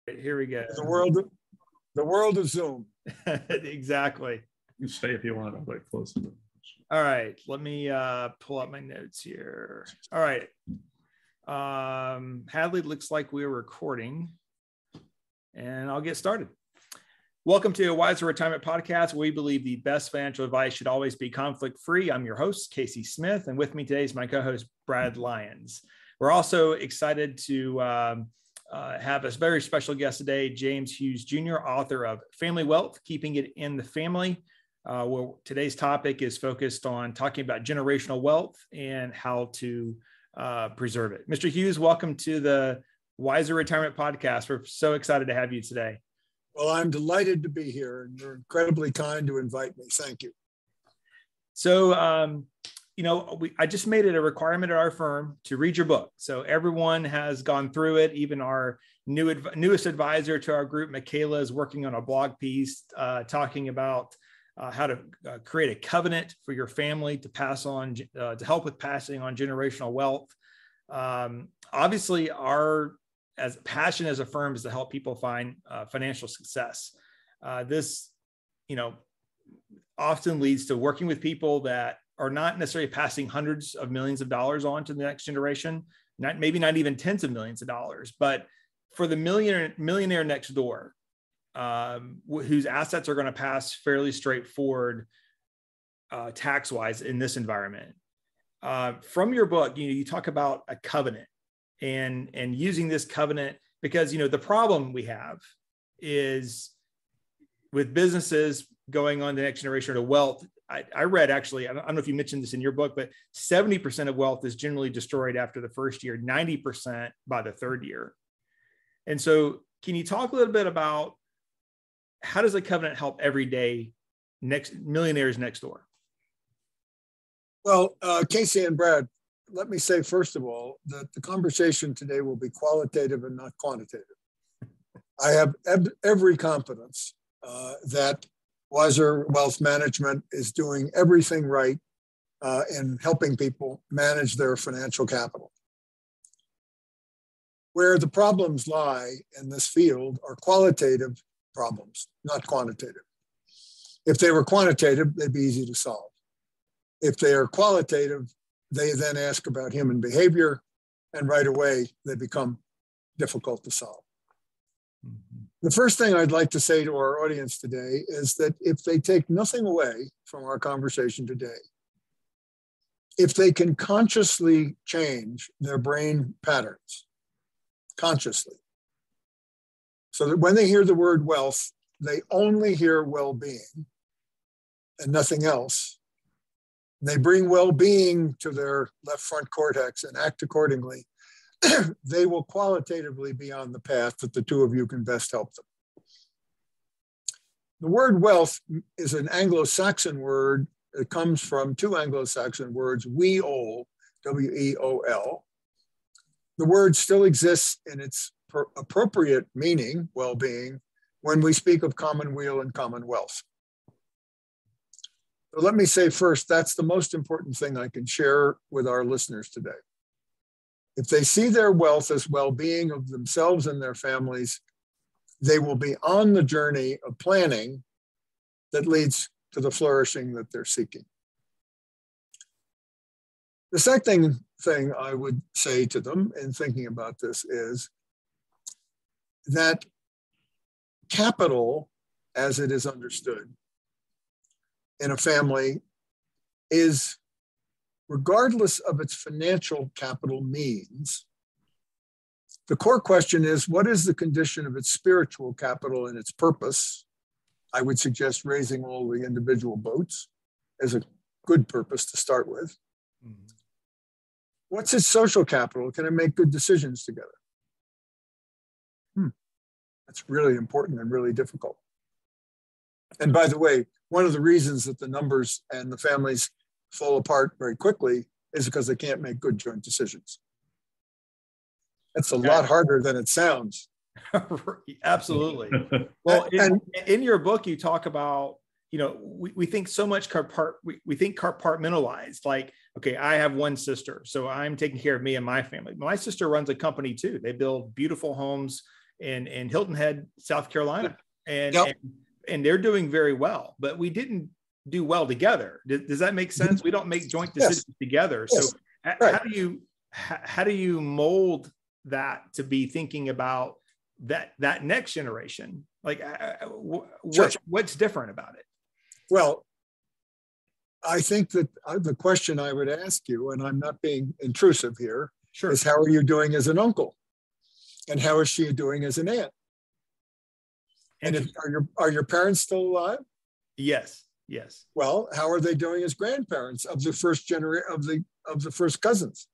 Here we go. The world of Zoom. Exactly. You stay if you want. I'll wait close to it. All right. Let me pull up my notes here. All right. Hadley, looks like we're recording, and I'll get started. Welcome to a Wiser Retirement Podcast. We believe the best financial advice should always be conflict-free. I'm your host, Casey Smith, and with me today is my co-host, Brad Lyons. We're also excited to have a very special guest today, James Hughes Jr., author of Family Wealth, Keeping It in the Family. Well, today's topic is focused on talking about generational wealth and how to preserve it. Mr. Hughes, welcome to the Wiser Retirement Podcast. We're so excited to have you today. Well, I'm delighted to be here, and you're incredibly kind to invite me. Thank you. So, I just made it a requirement at our firm to read your book. So everyone has gone through it. Even our newest advisor to our group, Michaela, is working on a blog piece talking about how to create a covenant for your family to pass on, to help with passing on generational wealth. Obviously, our passion as a firm is to help people find financial success. This, often leads to working with people that are not necessarily passing hundreds of millions of dollars on to the next generation, maybe not even tens of millions of dollars, but for the millionaire next door, whose assets are going to pass fairly straightforward tax-wise in this environment. From your book, you talk about a covenant and using this covenant because, the problem we have is with businesses going on the next generation of wealth. I read, actually, I don't know if you mentioned this in your book, but 70% of wealth is generally destroyed after the first year, 90% by the third year. And so can you talk a little bit about how does a covenant help everyday millionaires next door? Well, Casey and Brad, let me say, first of all, that the conversation today will be qualitative and not quantitative. I have every confidence that Wiser Wealth Management is doing everything right in helping people manage their financial capital. Where the problems lie in this field are qualitative problems, not quantitative. If they were quantitative, they'd be easy to solve. If they are qualitative, they then ask about human behavior, and right away, they become difficult to solve. Mm-hmm. The first thing I'd like to say to our audience today is that if they take nothing away from our conversation today, if they can consciously change their brain patterns, consciously, so that when they hear the word wealth, they only hear well-being and nothing else. They bring well-being to their left front cortex and act accordingly. They will qualitatively be on the path that the two of you can best help them. The word wealth is an Anglo-Saxon word. It comes from two Anglo-Saxon words, weal, W-E-O-L. The word still exists in its appropriate meaning, well-being, when we speak of commonweal and commonwealth. So let me say first, that's the most important thing I can share with our listeners today. If they see their wealth as well-being of themselves and their families, they will be on the journey of planning that leads to the flourishing that they're seeking. The second thing I would say to them in thinking about this is that capital, as it is understood in a family, is, regardless of its financial capital means, the core question is, what is the condition of its spiritual capital and its purpose? I would suggest raising all the individual boats as a good purpose to start with. Mm-hmm. What's its social capital? Can it make good decisions together? That's really important and really difficult. And by the way, one of the reasons that the numbers and the families fall apart very quickly is because they can't make good joint decisions. It's a lot harder than it sounds. Absolutely. Well, in your book, you talk about, we think so much we think compartmentalized, like, okay, I have one sister, so I'm taking care of me and my family. My sister runs a company too. They build beautiful homes in Hilton Head, South Carolina, and, Yep. and they're doing very well. But we didn't do well together. Does that make sense? We don't make joint decisions together. Yes. So Right. how do you mold that to be thinking about that next generation? Like, what's different about it? Well, I think that the question I would ask you, and I'm not being intrusive here, Sure. is how are you doing as an uncle? And how is she doing as an aunt? And are your parents still alive? Yes. Well, how are they doing as grandparents of the first generation of the first cousins?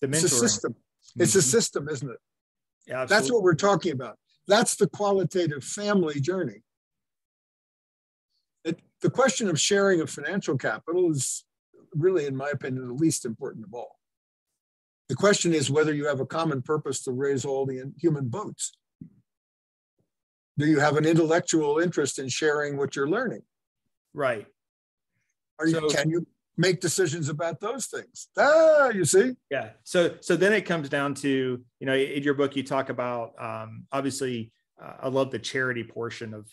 It's a system. It's a system, isn't it? Yeah, that's what we're talking about. That's the qualitative family journey. The question of sharing of financial capital is really, in my opinion, the least important of all. The question is whether you have a common purpose to raise all the human boats. Do you have an intellectual interest in sharing what you're learning? Right. Can you make decisions about those things? You see? Yeah. So then it comes down to, in your book, you talk about, obviously, I love the charity portion of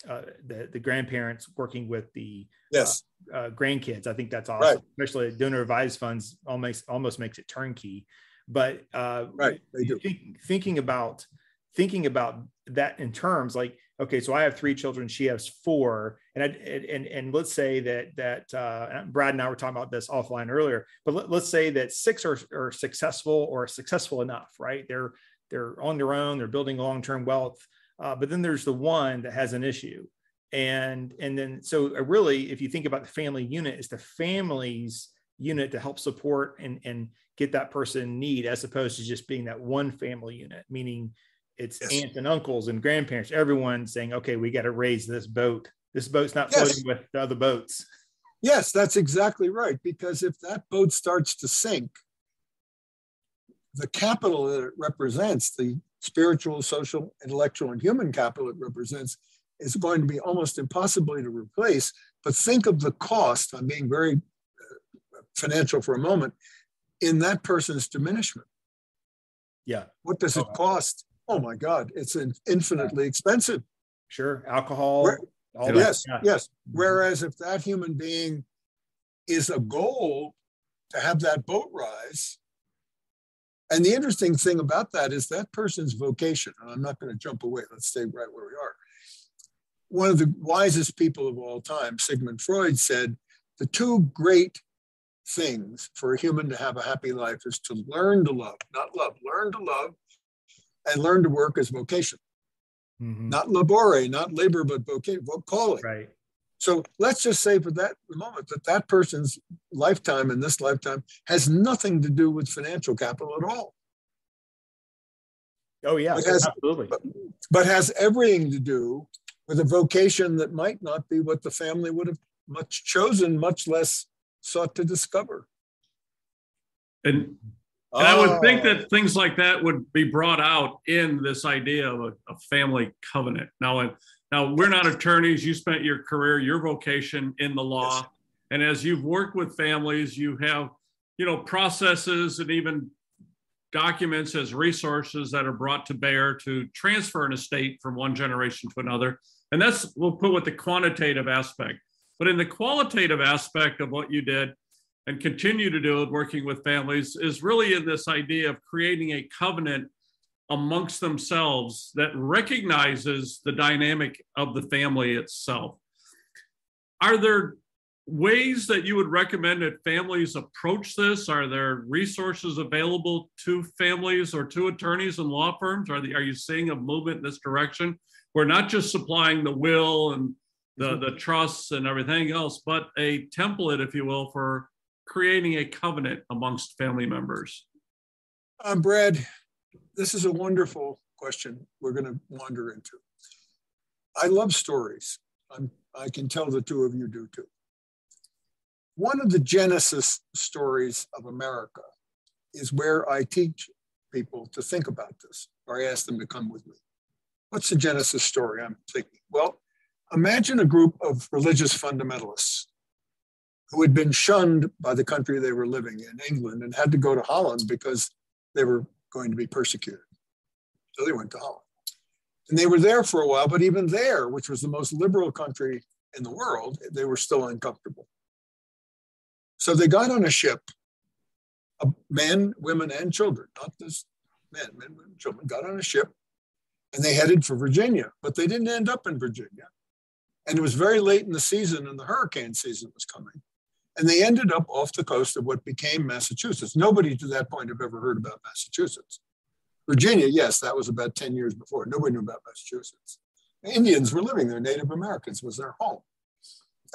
the grandparents working with the grandkids. I think that's awesome, right. Especially donor advised funds almost makes it turnkey. But they do. Thinking about that in terms like, okay, so I have 3 children, she has 4, and let's say that Brad and I were talking about this offline earlier, but let's say that 6 are successful or successful enough, right? They're on their own, they're building long-term wealth, but then there's the one that has an issue, and then so really, if you think about the family unit, it's the family's unit to help support and get that person in need, as opposed to just being that one family unit, meaning it's aunts and uncles and grandparents, everyone saying, okay, we got to raise this boat. This boat's not floating with the other boats. Yes, that's exactly right. Because if that boat starts to sink, the capital that it represents, the spiritual, social, intellectual, and human capital it represents, is going to be almost impossibly to replace. But think of the cost, I'm being very financial for a moment, in that person's diminishment. Yeah. What does it cost? Oh my God, it's infinitely expensive. Sure, alcohol. Yes. Whereas if that human being is a goal to have that boat rise, and the interesting thing about that is that person's vocation, and I'm not going to jump away, let's stay right where we are. One of the wisest people of all time, Sigmund Freud, said the 2 great things for a human to have a happy life is to learn to love, not love, learn to love, and learn to work as vocation. Mm-hmm. Not labore, not labor, but vocation, calling. Right. So let's just say for the moment that person's lifetime in this lifetime has nothing to do with financial capital at all. Oh yeah, absolutely. But has everything to do with a vocation that might not be what the family would have much chosen, much less sought to discover. And I would think that things like that would be brought out in this idea of a family covenant. Now, we're not attorneys. You spent your career, your vocation in the law. Yes. And as you've worked with families, you have, processes and even documents as resources that are brought to bear to transfer an estate from one generation to another. And we'll put with the quantitative aspect. But in the qualitative aspect of what you did, and continue to do it working with families, is really in this idea of creating a covenant amongst themselves that recognizes the dynamic of the family itself. Are there ways that you would recommend that families approach this? Are there resources available to families or to attorneys and law firms? Are you seeing a movement in this direction? We're not just supplying the will and the trusts and everything else, but a template, if you will, for creating a covenant amongst family members? Brad, this is a wonderful question we're going to wander into. I love stories. I can tell the 2 of you do too. One of the genesis stories of America is where I teach people to think about this, or I ask them to come with me. What's the genesis story I'm thinking? Well, imagine a group of religious fundamentalists who had been shunned by the country they were living in, England, and had to go to Holland because they were going to be persecuted. So they went to Holland. And they were there for a while, but even there, which was the most liberal country in the world, they were still uncomfortable. So they got on a ship, men, women, and children, not just men, women, children, got on a ship, and they headed for Virginia, but they didn't end up in Virginia. And it was very late in the season, and the hurricane season was coming. And they ended up off the coast of what became Massachusetts. Nobody to that point had ever heard about Massachusetts. Virginia, yes, that was about 10 years before. Nobody knew about Massachusetts. Indians were living there. Native Americans was their home.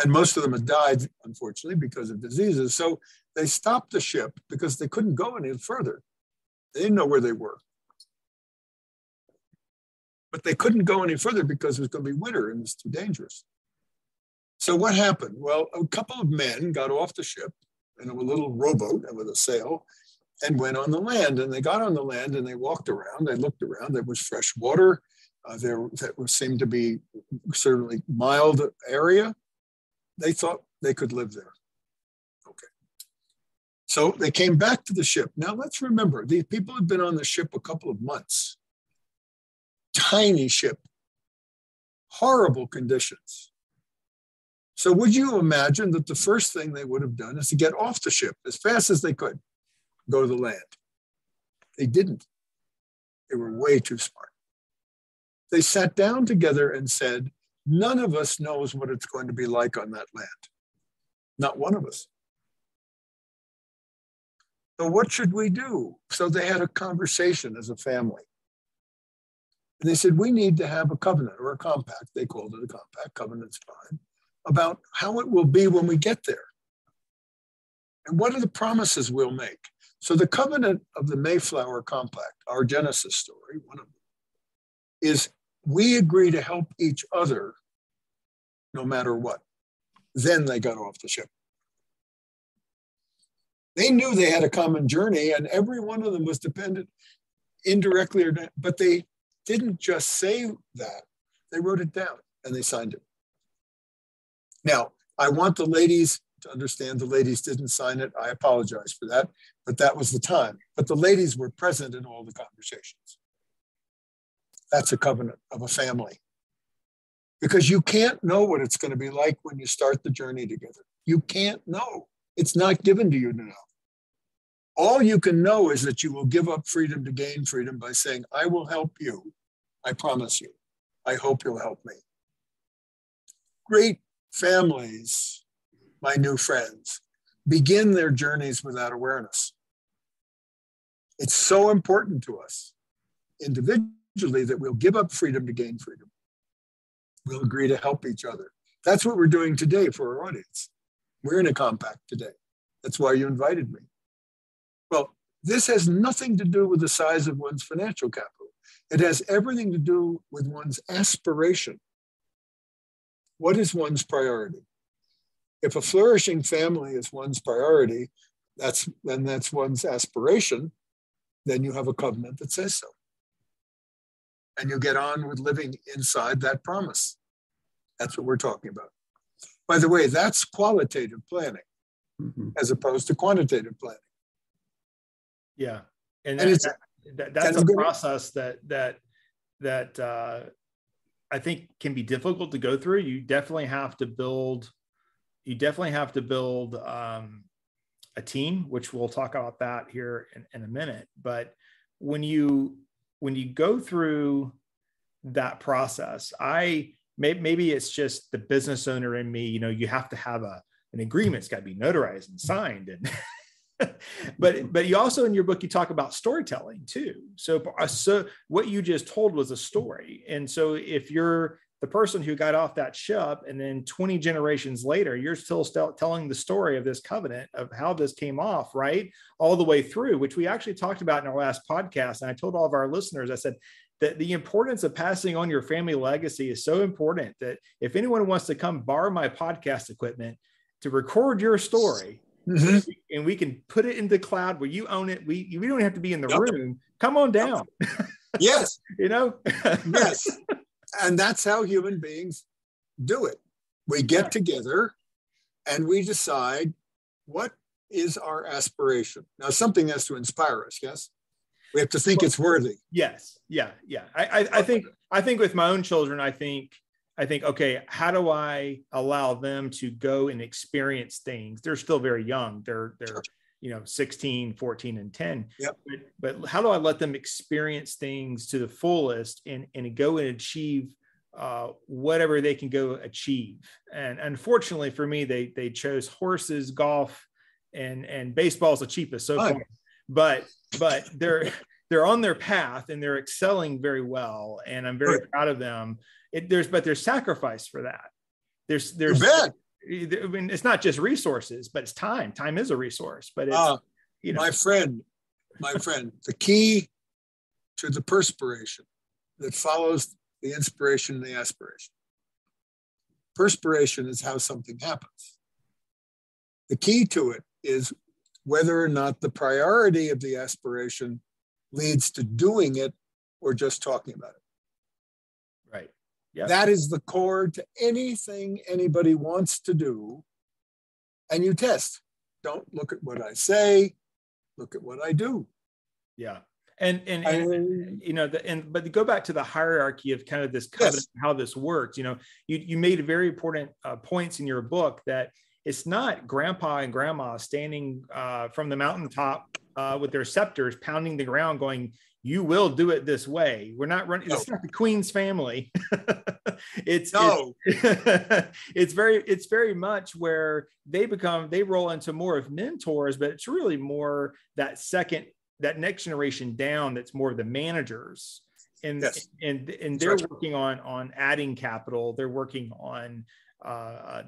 And most of them had died, unfortunately, because of diseases. So they stopped the ship because they couldn't go any further. They didn't know where they were. But they couldn't go any further because it was going to be winter and it was too dangerous. So what happened? Well, a couple of men got off the ship in a little rowboat with a sail and went on the land. And they got on the land and they walked around. They looked around. There was fresh water. There seemed to be certainly mild area. They thought they could live there. Okay. So they came back to the ship. Now let's remember, these people had been on the ship a couple of months. Tiny ship. Horrible conditions. So would you imagine that the first thing they would have done is to get off the ship as fast as they could, go to the land? They didn't. They were way too smart. They sat down together and said, none of us knows what it's going to be like on that land. Not one of us. So what should we do? So they had a conversation as a family. And they said, we need to have a covenant or a compact. They called it a compact, covenant's fine, about how it will be when we get there. And what are the promises we'll make? So the covenant of the Mayflower Compact, our Genesis story, one of them, is we agree to help each other no matter what. Then they got off the ship. They knew they had a common journey and every one of them was dependent indirectly or not, but they didn't just say that. They wrote it down and they signed it. Now, I want the ladies to understand the ladies didn't sign it. I apologize for that, but that was the time. But the ladies were present in all the conversations. That's a covenant of a family. Because you can't know what it's going to be like when you start the journey together. You can't know. It's not given to you to know. All you can know is that you will give up freedom to gain freedom by saying, I will help you. I promise you. I hope you'll help me. Great families, my new friends, begin their journeys with that awareness. It's so important to us individually that we'll give up freedom to gain freedom. We'll agree to help each other. That's what we're doing today for our audience. We're in a compact today. That's why you invited me. Well, this has nothing to do with the size of one's financial capital. It has everything to do with one's aspiration. What is one's priority? If a flourishing family is one's priority, that's one's aspiration, then you have a covenant that says so. And you get on with living inside that promise. That's what we're talking about. By the way, that's qualitative planning as opposed to quantitative planning. Yeah. And that's a process that I think can be difficult to go through. You definitely have to build a team, which we'll talk about that here in a minute. But when you go through that process, maybe it's just the business owner in me, you have to have an agreement. It's got to be notarized and signed. And but you also, in your book, you talk about storytelling too. So what you just told was a story. And so if you're the person who got off that ship and then 20 generations later, you're still telling the story of this covenant of how this came off, right? All the way through, which we actually talked about in our last podcast. And I told all of our listeners, I said that the importance of passing on your family legacy is so important that if anyone wants to come borrow my podcast equipment to record your story, and we can put it in the cloud where you own it. We don't have to be in the room. Come on down. Yes. Yes. And that's how human beings do it. We get together and we decide what is our aspiration. Now, something has to inspire us, yes? We have to think it's worthy. Yes. Yeah. Yeah. I think with my own children, I think, okay, how do I allow them to go and experience things? They're still very young. They're 16, 14, and 10. Yep. But how do I let them experience things to the fullest and go and achieve whatever they can go achieve? And unfortunately for me, they chose horses, golf, and baseball is the cheapest so far. But they're on their path and they're excelling very well, and I'm very proud of them. There's sacrifice for that. There's I mean, it's not just resources, but it's time. Time is a resource. But it's my friend, the key to the perspiration that follows the inspiration and the aspiration. Perspiration is how something happens. The key to it is whether or not the priority of the aspiration leads to doing it or just talking about it. Right. Yeah. That is the core to anything anybody wants to do. And you test. Don't look at what I say, look at what I do. Yeah. And but to go back to the hierarchy of kind of this covenant, how this works, you made very important points in your book that it's not grandpa and grandma standing from the mountaintop with their scepters pounding the ground going, you will do it this way. We're not running. No. It's not the Queen's family. It's very much where they roll into more of mentors, but it's really more that next generation down. That's more of the managers, and they're working on adding capital. They're working on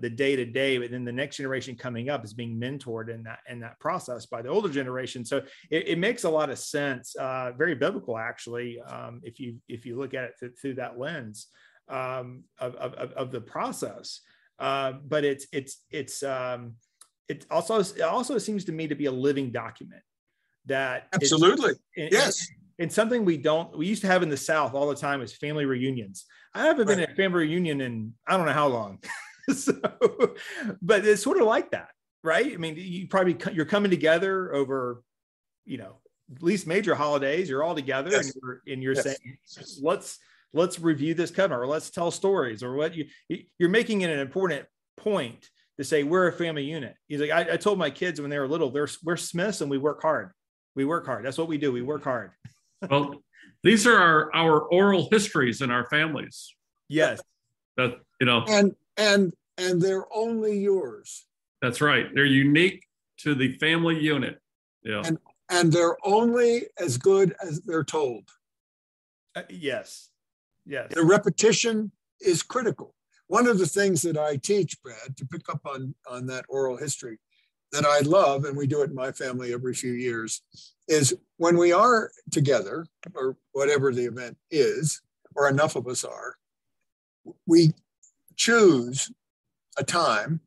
the day-to-day, but then the next generation coming up is being mentored in that process by the older generation. So it makes a lot of sense, very biblical actually, if you look at it through that lens of the process. But it also seems to me to be a living document that absolutely yes. And something we used to have in the South all the time is family reunions. I haven't been at a family reunion in I don't know how long. But it's sort of like that, right? I mean, you're coming together over, at least major holidays. You're all together, and you're saying, let's review this covenant, or let's tell stories, or what you're making it an important point to say we're a family unit. He's like, I told my kids when they were little, we're Smiths and we work hard. We work hard. That's what we do. We work hard. Well, these are our oral histories in our families. Yes. That, and they're only yours. That's right. They're unique to the family unit. Yeah. And they're only as good as they're told. Yes. The repetition is critical. One of the things that I teach, Brad, to pick up on that oral history that I love, and we do it in my family every few years, is when we are together, or whatever the event is, or enough of us are, we choose a time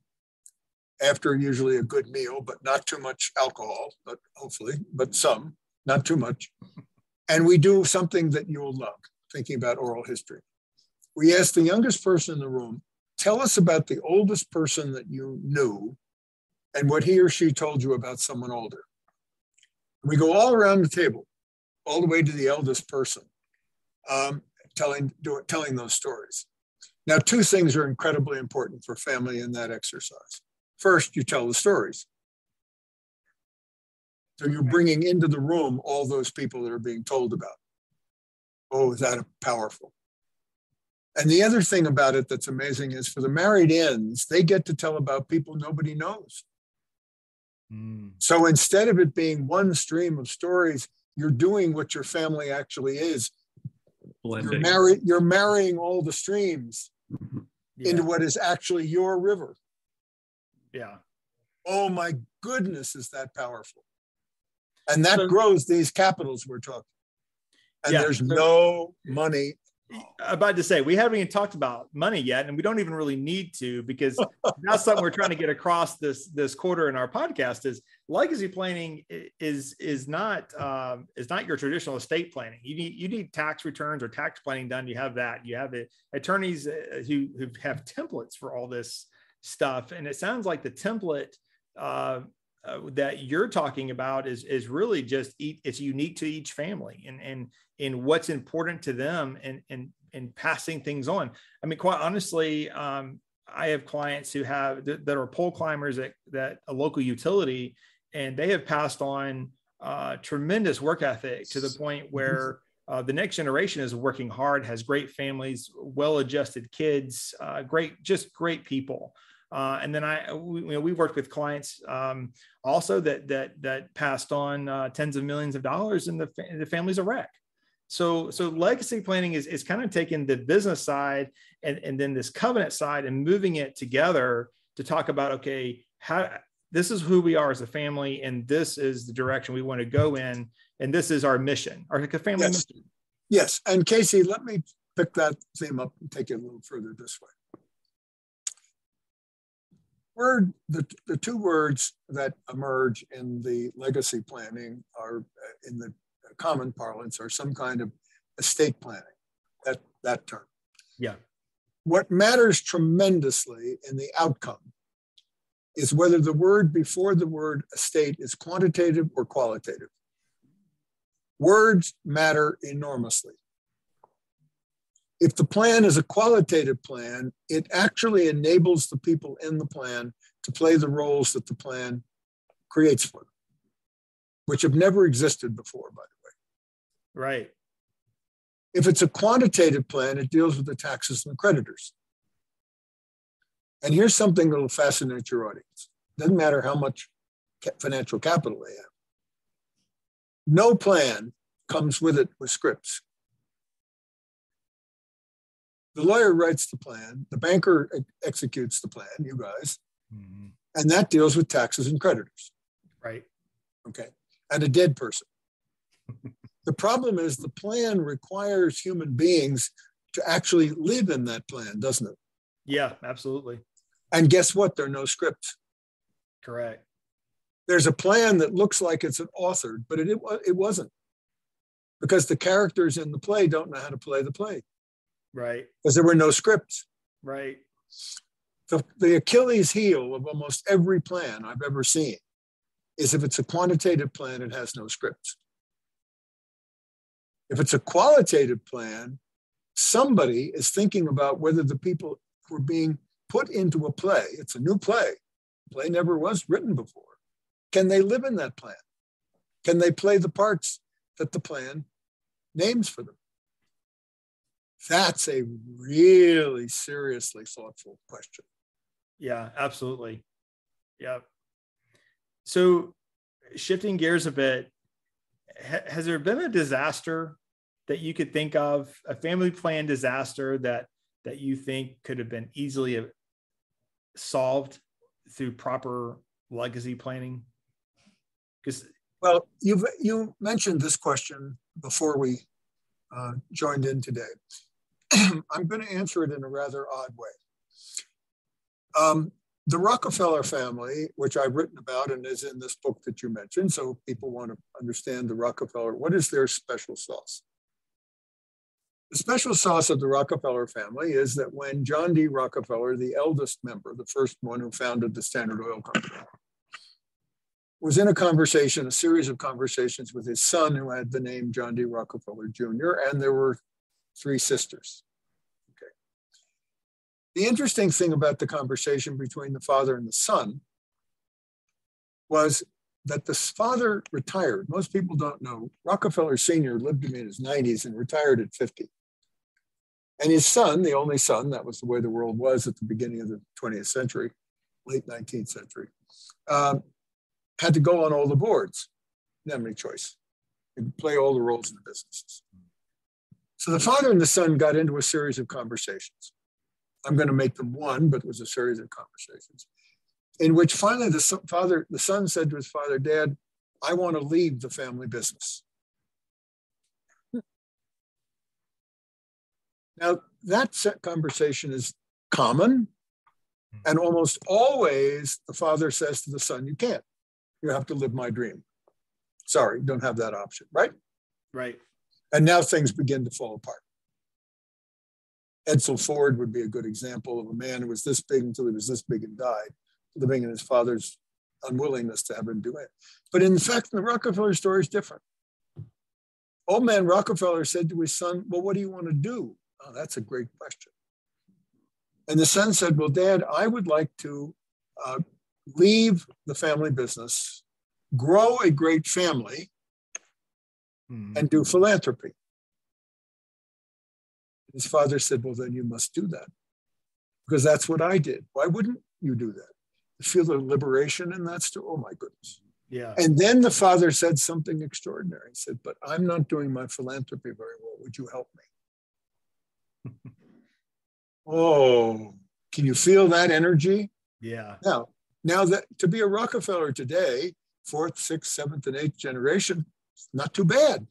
after usually a good meal, but not too much alcohol, but some, not too much. And we do something that you'll love, thinking about oral history. We ask the youngest person in the room, tell us about the oldest person that you knew and what he or she told you about someone older. We go all around the table, all the way to the eldest person, telling those stories. Now, two things are incredibly important for family in that exercise. First, you tell the stories. So you're bringing into the room all those people that are being told about. Oh, is that powerful? And the other thing about it that's amazing is for the married ends, they get to tell about people nobody knows. So instead of it being one stream of stories, you're doing what your family actually is. Blending. You're marrying all the streams into what is actually your river. Yeah. Oh my goodness, is that powerful? And that grows these capitals we're talking. And there's no money. About to say, we haven't even talked about money yet, and we don't even really need to, because that's something we're trying to get across this quarter in our podcast is legacy planning is not your traditional estate planning. You need tax returns or tax planning done. You have that. You have the attorneys who have templates for all this stuff, and it sounds like the template that you're talking about is really just it's unique to each family and what's important to them and passing things on. I mean, quite honestly, I have clients who have that are pole climbers that a local utility, and they have passed on tremendous work ethic to the point where the next generation is working hard, has great families, well-adjusted kids, just great people. And then we worked with clients also that passed on tens of millions of dollars, and the family's a wreck. So legacy planning is kind of taking the business side and then this covenant side and moving it together to talk about, okay, this is who we are as a family, and this is the direction we want to go in, and this is our mission, our family mission. Yes, and Casey, let me pick that theme up and take it a little further this way. The two words that emerge in the legacy planning are, in the common parlance, are some kind of estate planning, that term. Yeah. What matters tremendously in the outcome is whether the word before the word estate is quantitative or qualitative. Words matter enormously. If the plan is a qualitative plan, it actually enables the people in the plan to play the roles that the plan creates for them, which have never existed before, by the way. Right. If it's a quantitative plan, it deals with the taxes and the creditors. And here's something that will fascinate your audience. Doesn't matter how much financial capital they have. No plan comes with it with scripts. The lawyer writes the plan, the banker executes the plan, you guys, and that deals with taxes and creditors. Right. Okay. And a dead person. The problem is the plan requires human beings to actually live in that plan, doesn't it? Yeah, absolutely. And guess what? There are no scripts. Correct. There's a plan that looks like it's authored, but it wasn't. Because the characters in the play don't know how to play the play. Right. Because there were no scripts. Right. The Achilles heel of almost every plan I've ever seen is if it's a quantitative plan, it has no scripts. If it's a qualitative plan, somebody is thinking about whether the people who are being put into a play, it's a new play, the play never was written before. Can they live in that plan? Can they play the parts that the plan names for them? That's a really seriously thoughtful question. Yeah, absolutely. Yeah. So shifting gears a bit, has there been a disaster that you could think of, a family plan disaster that you think could have been easily solved through proper legacy planning? Well, you mentioned this question before we joined in today. I'm going to answer it in a rather odd way. The Rockefeller family, which I've written about and is in this book that you mentioned, so people want to understand the Rockefeller, what is their special sauce? The special sauce of the Rockefeller family is that when John D. Rockefeller, the eldest member, the first one who founded the Standard Oil Company, was in a series of conversations with his son, who had the name John D. Rockefeller Jr., and there were 3 sisters. Okay. The interesting thing about the conversation between the father and the son was that the father retired. Most people don't know. Rockefeller Sr. lived to be in his 90s and retired at 50. And his son, the only son, that was the way the world was at the beginning of the 20th century, late 19th century, had to go on all the boards. Didn't have any choice. He could play all the roles in the businesses. So the father and the son got into a series of conversations. I'm going to make them one, but it was a series of conversations in which finally the son said to his father, "Dad, I want to leave the family business." Now, that conversation is common, and almost always the father says to the son, "You can't. You have to live my dream. Sorry, don't have that option," right? Right. And now things begin to fall apart. Edsel Ford would be a good example of a man who was this big until he was this big and died, living in his father's unwillingness to have him do it. But in fact, the Rockefeller story is different. Old man Rockefeller said to his son, well, what do you want to do? Oh, that's a great question. And the son said, well, Dad, I would like to leave the family business, grow a great family, and do philanthropy. His father said, well, then you must do that, because that's what I did. Why wouldn't you do that? You feel the liberation in that story? Oh, my goodness. Yeah. And then the father said something extraordinary. He said, but I'm not doing my philanthropy very well. Would you help me? Oh, can you feel that energy? Yeah. Now that to be a Rockefeller today, 4th, 6th, 7th, and 8th generation, not too bad.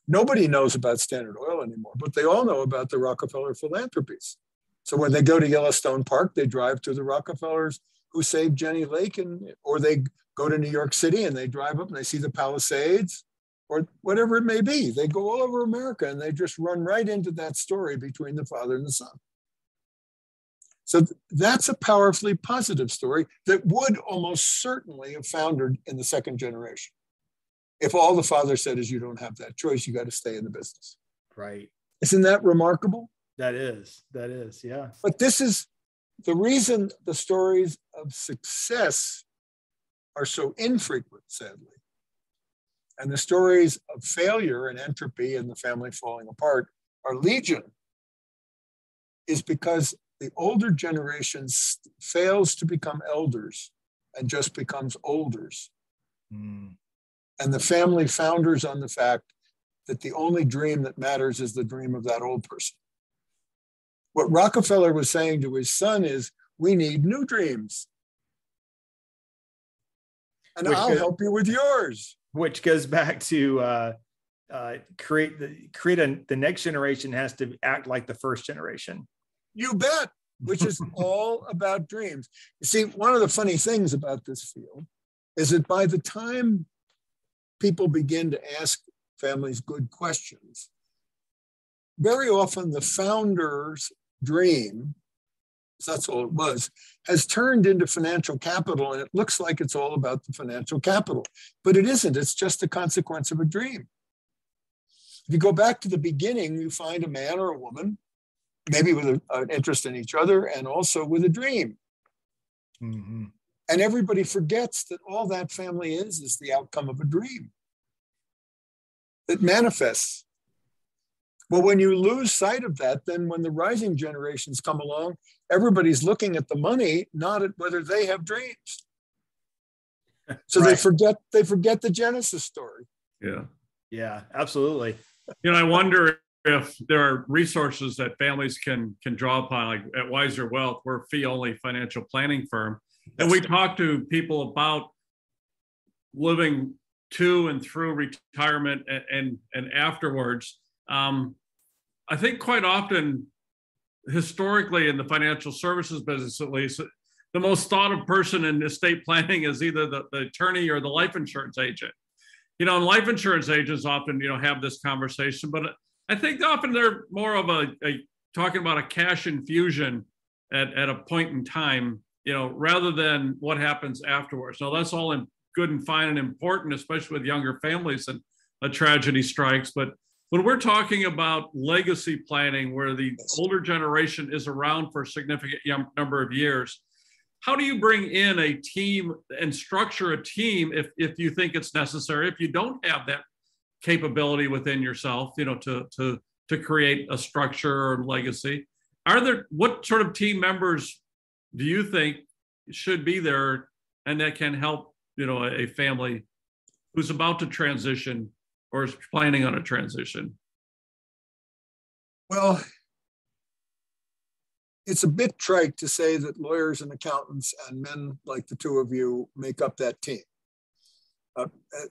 Nobody knows about Standard Oil anymore, but they all know about the Rockefeller philanthropies. So when they go to Yellowstone Park, they drive to the Rockefellers who saved Jenny Lake, or they go to New York City and they drive up and they see the Palisades, or whatever it may be. They go all over America and they just run right into that story between the father and the son. So that's a powerfully positive story that would almost certainly have foundered in the 2nd generation. If all the father said is you don't have that choice, you got to stay in the business. Right. Isn't that remarkable? That is, yeah. But this is the reason the stories of success are so infrequent, sadly. And the stories of failure and entropy and the family falling apart are legion, is because the older generation fails to become elders and just becomes olders. And the family founders on the fact that the only dream that matters is the dream of that old person. What Rockefeller was saying to his son is, we need new dreams. And I'll help you with yours. Which goes back to the next generation has to act like the first generation. You bet, which is all about dreams. You see, one of the funny things about this field is that by the time people begin to ask families good questions, very often the founder's dream, that's all it was, has turned into financial capital, and it looks like it's all about the financial capital. But it isn't. It's just a consequence of a dream. If you go back to the beginning, you find a man or a woman, maybe with an interest in each other and also with a dream. Mm-hmm. And everybody forgets that all that family is the outcome of a dream that manifests. Well, when you lose sight of that, then when the rising generations come along, everybody's looking at the money, not at whether they have dreams. So right. they forget the Genesis story. Yeah, absolutely. I wonder if there are resources that families can draw upon, like at Wiser Wealth, we're a fee-only financial planning firm. And we talk to people about living to and through retirement and afterwards. I think quite often, historically in the financial services business, at least, the most thought of person in estate planning is either the attorney or the life insurance agent. And life insurance agents often, have this conversation, but I think often they're more of a talking about a cash infusion at a point in time, rather than what happens afterwards. Now, that's all good and fine and important, especially with younger families and a tragedy strikes. But when we're talking about legacy planning, where the older generation is around for a significant number of years, how do you bring in a team and structure a team if you think it's necessary, if you don't have that capability within yourself, to create a structure or legacy? What sort of team members do you think should be there and that can help, a family who's about to transition or is planning on a transition? Well, it's a bit trite to say that lawyers and accountants and men like the two of you make up that team.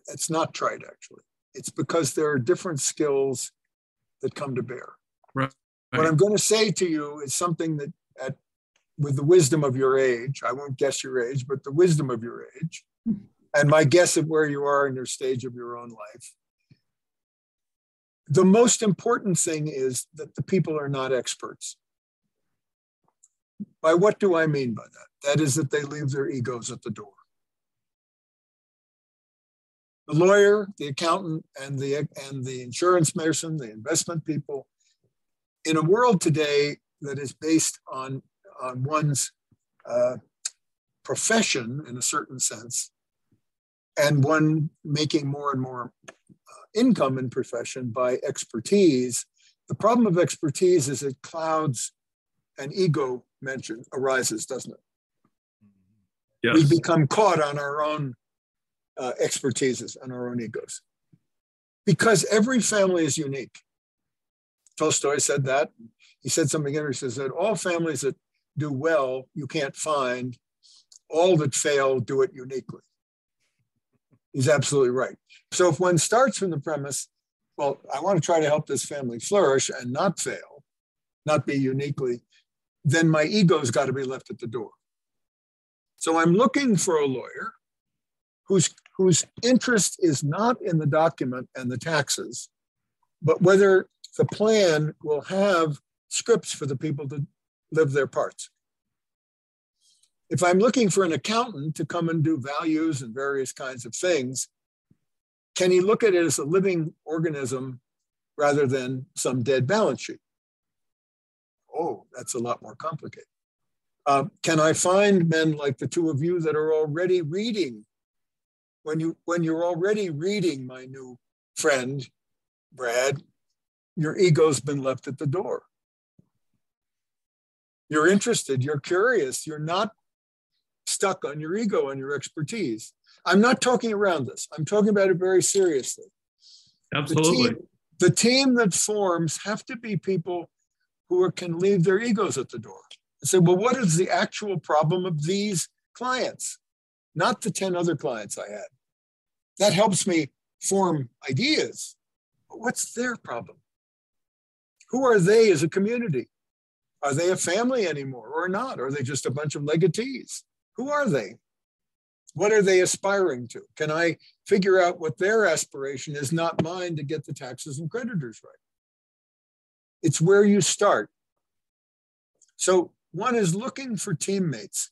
It's not trite, actually. It's because there are different skills that come to bear. Right. What I'm going to say to you is something that, with the wisdom of your age, I won't guess your age, but the wisdom of your age, and my guess of where you are in your stage of your own life. The most important thing is that the people are not experts. By what do I mean by that? That is that they leave their egos at the door. The lawyer, the accountant, and the insurance person, the investment people. In a world today that is based on one's profession in a certain sense, and one making more and more income in profession by expertise, the problem of expertise is it clouds an ego arises, doesn't it? Yes. We become caught on our own expertises and our own egos. Because every family is unique. Tolstoy said that. He said something interesting. He said, all families that do well, you can't find. All that fail, do it uniquely. He's absolutely right. So if one starts from the premise, well, I want to try to help this family flourish and not fail, not be uniquely, then my ego's got to be left at the door. So I'm looking for a lawyer whose interest is not in the document and the taxes, but whether the plan will have scripts for the people to live their parts. If I'm looking for an accountant to come and do values and various kinds of things, can he look at it as a living organism rather than some dead balance sheet? Oh, that's a lot more complicated. Can I find men like the two of you that are already reading? When you're already reading, my new friend, Brad, your ego's been left at the door. You're interested, you're curious, you're not stuck on your ego and your expertise. I'm not talking around this. I'm talking about it very seriously. Absolutely. The team that forms have to be people who can leave their egos at the door and say, well, what is the actual problem of these clients? Not the 10 other clients I had. That helps me form ideas. But what's their problem? Who are they as a community? Are they a family anymore or not? Are they just a bunch of legatees? Who are they? What are they aspiring to? Can I figure out what their aspiration is, not mine, to get the taxes and creditors right? It's where you start. So one is looking for teammates,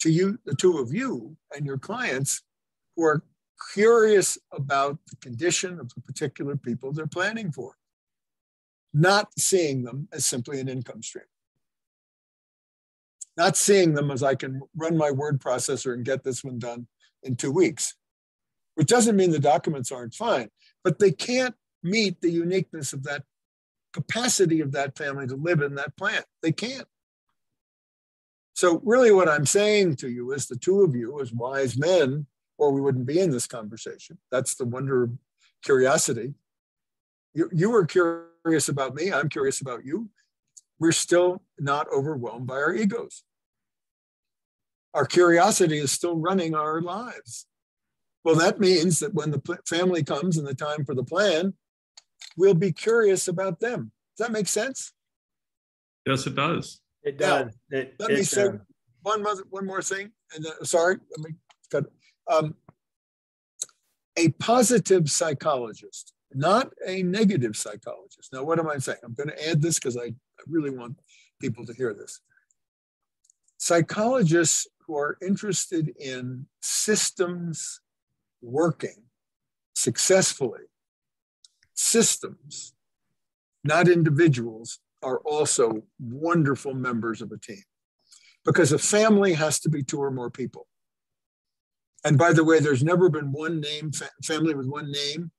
to you, the two of you and your clients, who are curious about the condition of the particular people they're planning for, not seeing them as simply an income stream. Not seeing them as I can run my word processor and get this one done in 2 weeks, which doesn't mean the documents aren't fine, but they can't meet the uniqueness of that capacity of that family to live in that plant. They can't. So really what I'm saying to you is the two of you as wise men, or we wouldn't be in this conversation. That's the wonder of curiosity. You were curious about me. I'm curious about you. We're still not overwhelmed by our egos. Our curiosity is still running our lives. Well, that means that when the family comes and the time for the plan, we'll be curious about them. Does that make sense? Yes, it does. It does. Now, let me say one more thing. And sorry, let me cut. A positive psychologist, not a negative psychologist. Now, what am I saying? I'm going to add this because I really want people to hear this. Psychologists who are interested in systems working successfully, systems, not individuals, are also wonderful members of a team. Because a family has to be 2 or more people. And by the way, there's never been one name, family with one name.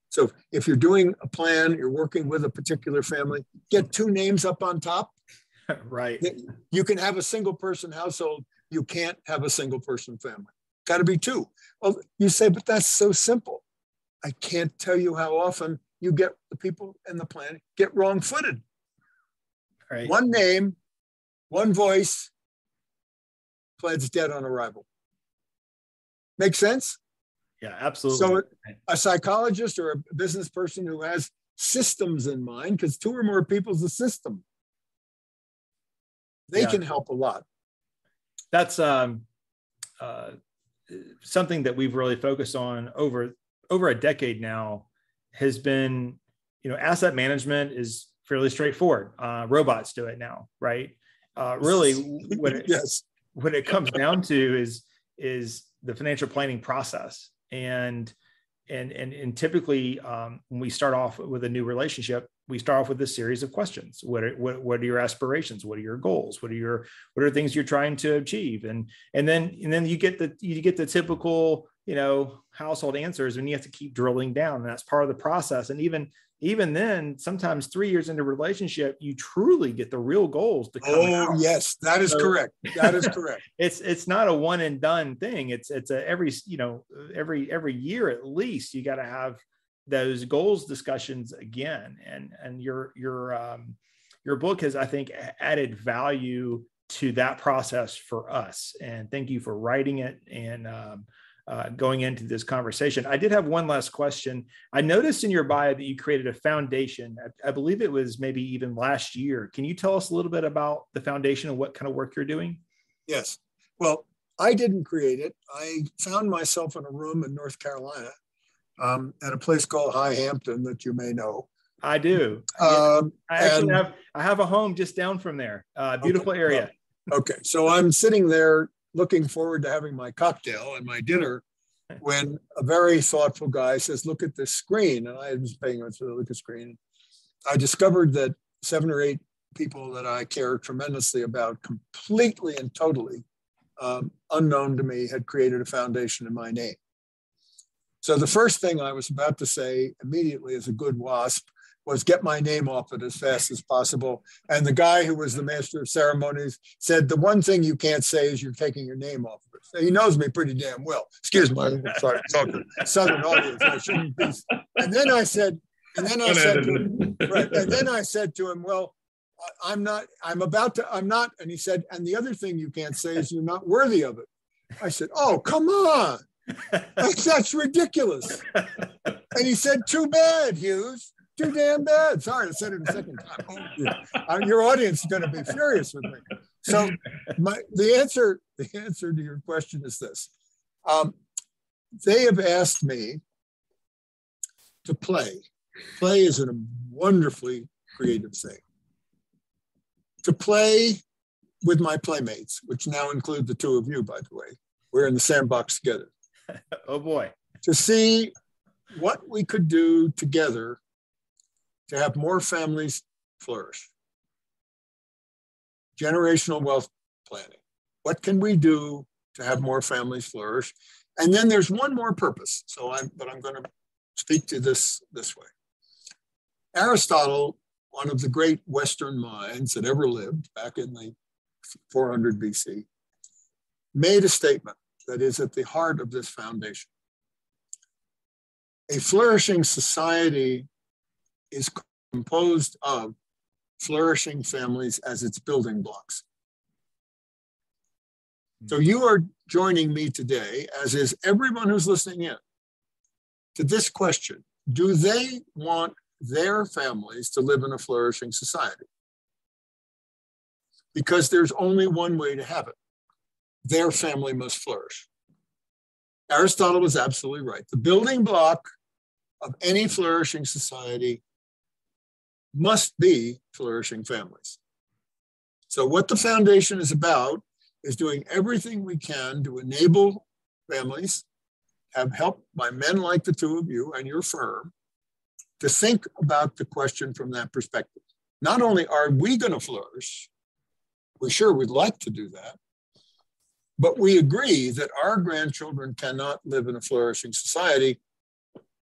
So if you're doing a plan, you're working with a particular family, get 2 names up on top. Right. You can have a single person household. You can't have a single person family. Got to be 2. Well, you say, but that's so simple. I can't tell you how often you get the people in the plan get wrong-footed. Right. One name, one voice, plan's dead on arrival. Make sense? Yeah, absolutely. So a psychologist or a business person who has systems in mind, because 2 or more people is a system, they can help a lot. That's something that we've really focused on over a decade now. Has been, asset management is fairly straightforward. Robots do it now, right? Really, what it comes down to is the financial planning process. And typically when we start off with a new relationship, we start off with a series of questions. What are your aspirations? What are your goals? What are things you're trying to achieve? And then you get the typical, household answers, and you have to keep drilling down. And that's part of the process. And even then, sometimes 3 years into a relationship, you truly get the real goals to come out. Yes, that is correct. That is correct. It's not a one and done thing. It's every year at least you got to have those goals discussions again. And your book has, I think, added value to that process for us. And thank you for writing it and going into this conversation. I did have one last question. I noticed in your bio that you created a foundation. I believe it was maybe even last year. Can you tell us a little bit about the foundation and what kind of work you're doing? Yes. Well, I didn't create it. I found myself in a room in North Carolina at a place called High Hampton that you may know. I do. I have a home just down from there. Beautiful area. Okay. So I'm sitting there looking forward to having my cocktail and my dinner when a very thoughtful guy says, look at this screen. And I was paying attention to look at the screen. I discovered that 7 or 8 people that I care tremendously about, completely and totally unknown to me, had created a foundation in my name. So the first thing I was about to say immediately as a good WASP was get my name off it as fast as possible. And the guy who was the master of ceremonies said, the one thing you can't say is you're taking your name off of it. So he knows me pretty damn well. Excuse me, sorry, talking Southern audience. I shouldn't be. And then I said to him, well, I'm not. And he said, and the other thing you can't say is you're not worthy of it. I said, oh, come on. That's ridiculous. And he said, too bad, Hughes. Too damn bad. Sorry, I said it a second time. Oh, yeah. Your audience is going to be furious with me. So the answer to your question is this. They have asked me to play. Play is a wonderfully creative thing. To play with my playmates, which now include the 2 of you, by the way. We're in the sandbox together. Oh, boy. To see what we could do together to have more families flourish. Generational wealth planning. What can we do to have more families flourish? And then there's one more purpose. But I'm going to speak to this way. Aristotle, one of the great Western minds that ever lived back in the 400 BC, made a statement that is at the heart of this foundation. A flourishing society is composed of flourishing families as its building blocks. So you are joining me today, as is everyone who's listening in, to this question: do they want their families to live in a flourishing society? Because there's only one way to have it. Their family must flourish. Aristotle was absolutely right. The building block of any flourishing society must be flourishing families. So what the foundation is about is doing everything we can to enable families, have help by men like the 2 of you and your firm, to think about the question from that perspective. Not only are we going to flourish, we sure would like to do that, but we agree that our grandchildren cannot live in a flourishing society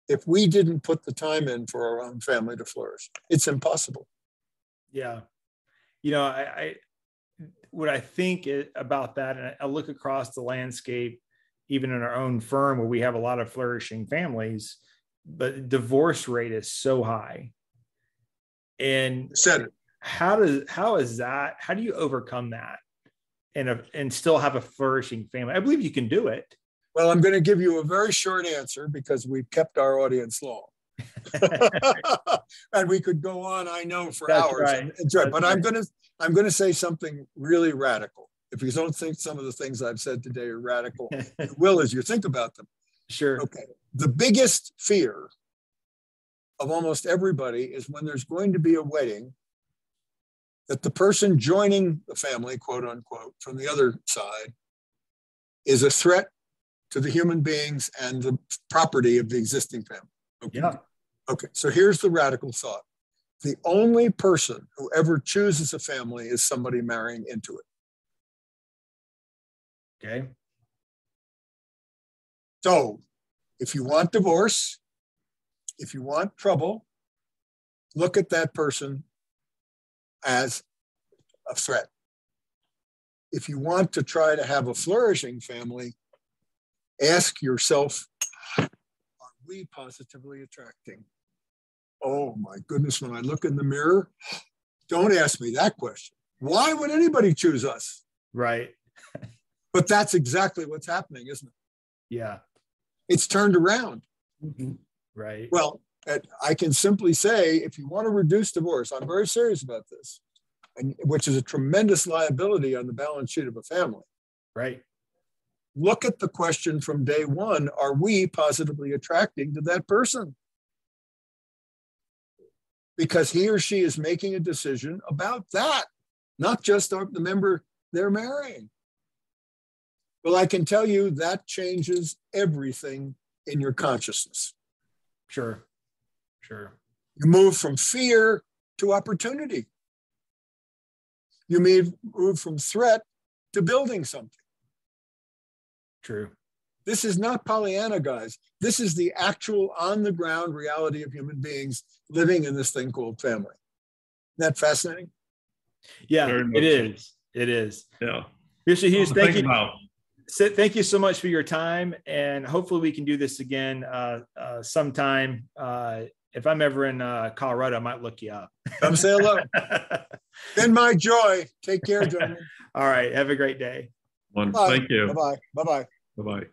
if we didn't put the time in for our own family to flourish. It's impossible. Yeah. What I think about that, and I look across the landscape, even in our own firm where we have a lot of flourishing families, but divorce rate is so high. And how do you overcome that and still have a flourishing family? I believe you can do it. Well, I'm going to give you a very short answer because we've kept our audience long. And we could go on, I know, for hours. Right. But I'm going to say something really radical. If you don't think some of the things I've said today are radical, you will as you think about them. Sure. Okay. The biggest fear of almost everybody is when there's going to be a wedding, that the person joining the family, quote unquote, from the other side is a threat to the human beings and the property of the existing family. Okay. Yeah. Okay. So here's the radical thought. The only person who ever chooses a family is somebody marrying into it. Okay. So if you want divorce, if you want trouble, look at that person as a threat. If you want to try to have a flourishing family, ask yourself, are we positively attracting? Oh my goodness, when I look in the mirror, don't ask me that question. Why would anybody choose us? Right. But that's exactly what's happening, isn't it? Yeah. It's turned around. Mm-hmm. Right. Well, I can simply say, if you want to reduce divorce, I'm very serious about this, and which is a tremendous liability on the balance sheet of a family. Right. Look at the question from day one. Are we positively attracting to that person? Because he or she is making a decision about that, not just the member they're marrying. Well, I can tell you that changes everything in your consciousness. Sure. Sure. You move from fear to opportunity. You move from threat to building something. True. This is not Pollyanna, guys. This is the actual on-the-ground reality of human beings living in this thing called family. Isn't that fascinating? Yeah, it is. It is. Yeah. Mr. Hughes, thank you. About. Thank you so much for your time, and hopefully we can do this again sometime. If I'm ever in Colorado, I might look you up. Come say hello. Been my joy. Take care, gentlemen. All right. Have a great day. Thank you. Bye-bye. Bye-bye. Bye-bye.